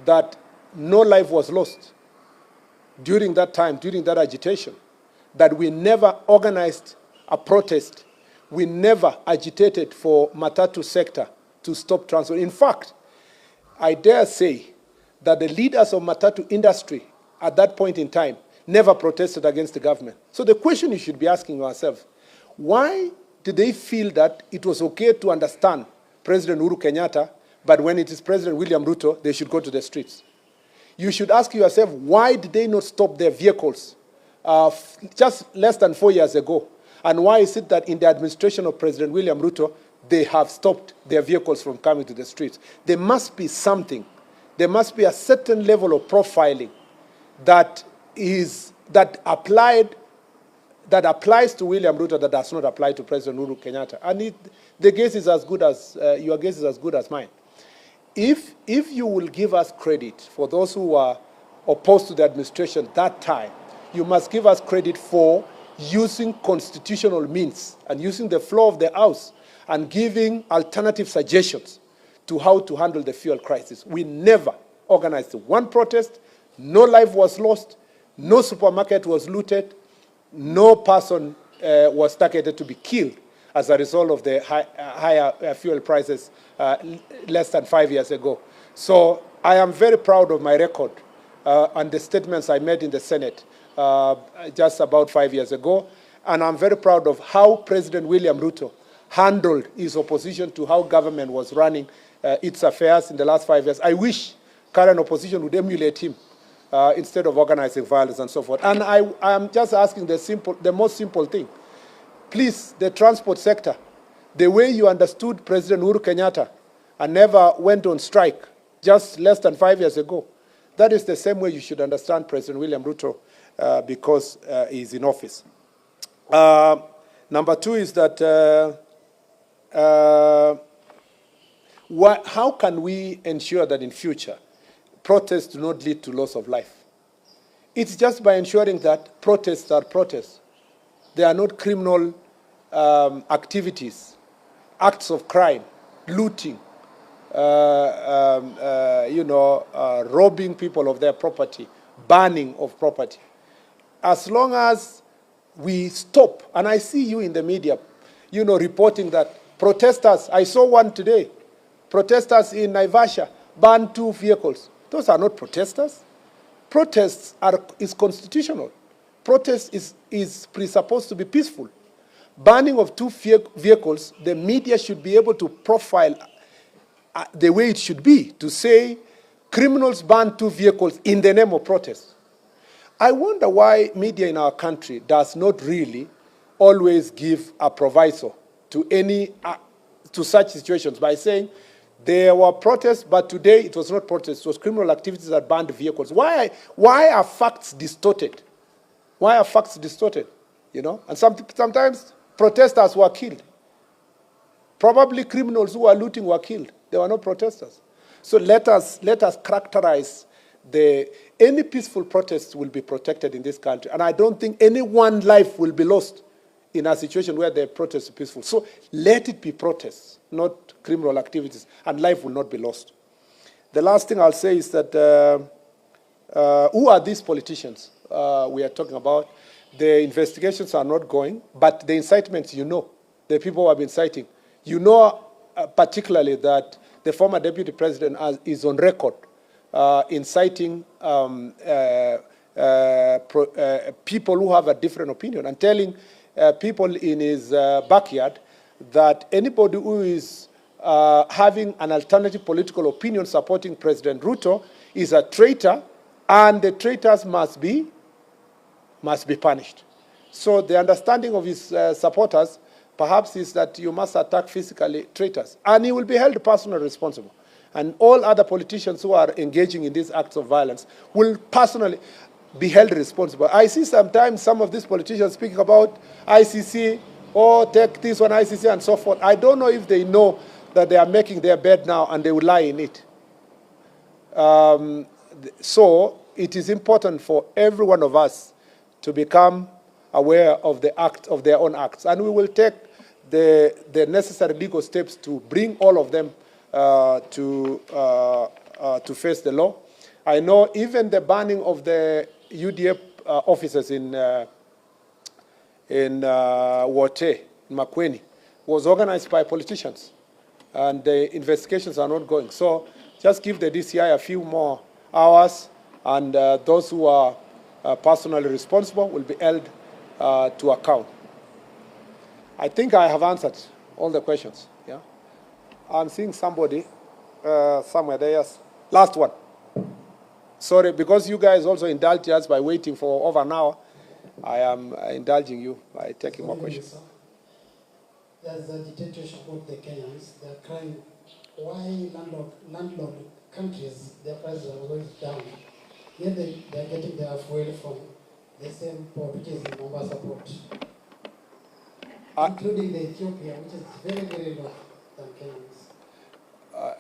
that no life was lost during that time, during that agitation, that we never organized a protest. We never agitated for Matatu sector to stop transport. In fact, I dare say that the leaders of Matatu industry at that point in time never protested against the government. So the question you should be asking yourself, why did they feel that it was okay to understand President Uhuru Kenyatta, but when it is President William Ruto, they should go to the streets? You should ask yourself, why did they not stop their vehicles just less than 4 years ago? And why is it that in the administration of President William Ruto, they have stopped their vehicles from coming to the streets? There must be something. There must be a certain level of profiling that applies to William Ruto that does not apply to President Uhuru Kenyatta. And the guess is as good as, your guess is as good as mine. If you will give us credit for those who were opposed to the administration that time, you must give us credit for using constitutional means and using the floor of the House and giving alternative suggestions to how to handle the fuel crisis. We never organized one protest, no life was lost, no supermarket was looted, no person was targeted to be killed as a result of the higher fuel prices less than 5 years ago. So I am very proud of my record and the statements I made in the Senate just about 5 years ago. And I'm very proud of how President William Ruto handled his opposition to how government was running its affairs in the last 5 years. I wish current opposition would emulate him instead of organizing violence and so forth. And I am just asking the most simple thing. Please, the transport sector, the way you understood President Uhuru Kenyatta and never went on strike just less than 5 years ago, that is the same way you should understand President William Ruto because he's in office. Number two is that how can we ensure that in future protests do not lead to loss of life? It's just by ensuring that protests are protests. They are not criminal activities, acts of crime, looting, robbing people of their property, burning of property. As long as we stop, and I see you in the media, reporting that protesters, I saw one today, protesters in Naivasha burned 2 vehicles. Those are not protesters. Protests is constitutional. Protest is presupposed to be peaceful. Burning of 2 vehicles, the media should be able to profile the way it should be, to say criminals burn 2 vehicles in the name of protest. I wonder why media in our country does not really always give a proviso to such situations by saying there were protests, but today it was not protests, it was criminal activities that burned vehicles. Why are facts distorted? Why are facts distorted? And sometimes protesters were killed. Probably criminals who were looting were killed. There were no protesters. So let us characterize any peaceful protest will be protected in this country. And I don't think any one life will be lost in a situation where the protest is peaceful. So let it be protests, not criminal activities, and life will not be lost. The last thing I'll say is that who are these politicians we are talking about? The investigations are not going, but the incitements, the people who have been inciting, particularly that the former deputy president is on record inciting people who have a different opinion and telling people in his backyard that anybody who is having an alternative political opinion supporting President Ruto is a traitor, and the traitors must be punished. So the understanding of his supporters perhaps is that you must attack physically traitors, and he will be held personally responsible. And all other politicians who are engaging in these acts of violence will personally be held responsible. I see sometimes some of these politicians speaking about ICC, take this one, ICC, and so forth. I don't know if they know that they are making their bed now and they will lie in it. So it is important for every one of us to become aware of their own acts. And we will take the necessary legal steps to bring all of them to face the law. I know even the banning of the UDA officers in Wote, in Makueni, was organized by politicians, and the investigations are not going. So just give the DCI a few more hours, and those who are personally responsible will be held to account. I think I have answered all the questions. Yeah, I'm seeing somebody somewhere there. Yes, last one. Sorry, because you guys also indulged us by waiting for over an hour. I am indulging you by taking more questions. There's a dictatorship of the Kenyans. They're crying, why landlord countries, their prices are going down. Yet they're getting their fuel from the same port, which is the Mombasa port. Including the Ethiopia, which is very, very low than Kenyans.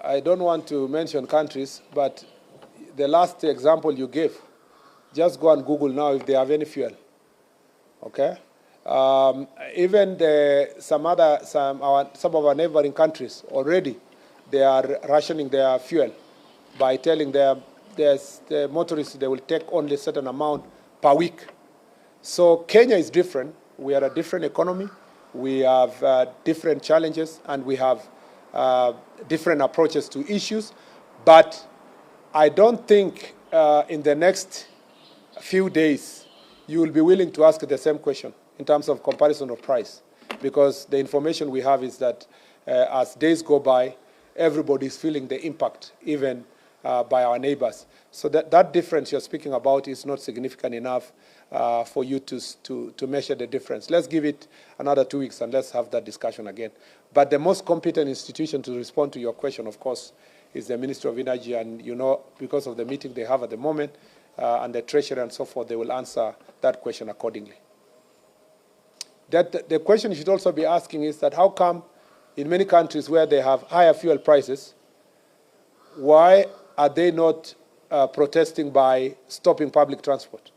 I don't want to mention countries, but the last example you gave, just go and Google now if they have any fuel. Okay? Even some of our neighboring countries already, they are rationing their fuel by telling the motorists they will take only a certain amount per week. So Kenya is different. We are a different economy. We have different challenges, and we have different approaches to issues. But I don't think in the next few days you will be willing to ask the same question in terms of comparison of price, because the information we have is that as days go by, everybody is feeling the impact, even by our neighbors. So that difference you're speaking about is not significant enough for you to measure the difference. Let's give it another 2 weeks and let's have that discussion again. But the most competent institution to respond to your question, of course, is the Ministry of Energy, and you know, because of the meeting they have at the moment, and the Treasury and so forth, they will answer that question accordingly. The question you should also be asking is that how come in many countries where they have higher fuel prices, why are they not protesting by stopping public transport?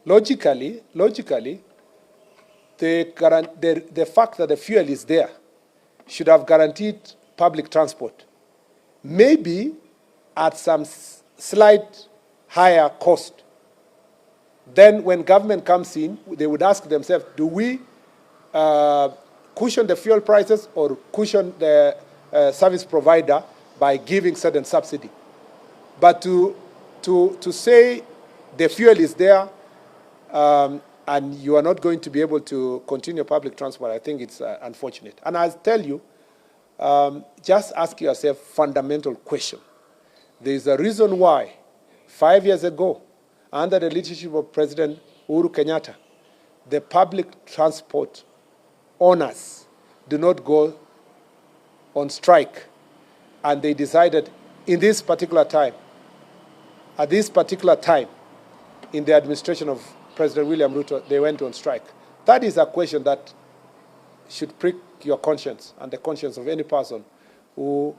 Logically, the fact that the fuel is there should have guaranteed public transport, maybe at some slight higher cost. Then when government comes in, they would ask themselves, do we cushion the fuel prices or cushion the service provider by giving certain subsidy? But to say the fuel is there and you are not going to be able to continue public transport, I think it's unfortunate. And I'll tell you, just ask yourself a fundamental question. There is a reason why 5 years ago, under the leadership of President Uhuru Kenyatta, the public transport owners do not go on strike. And they decided in this particular time, at this particular time, in the administration of President William Ruto, they went on strike. That is a question that should prick your conscience and the conscience of any person who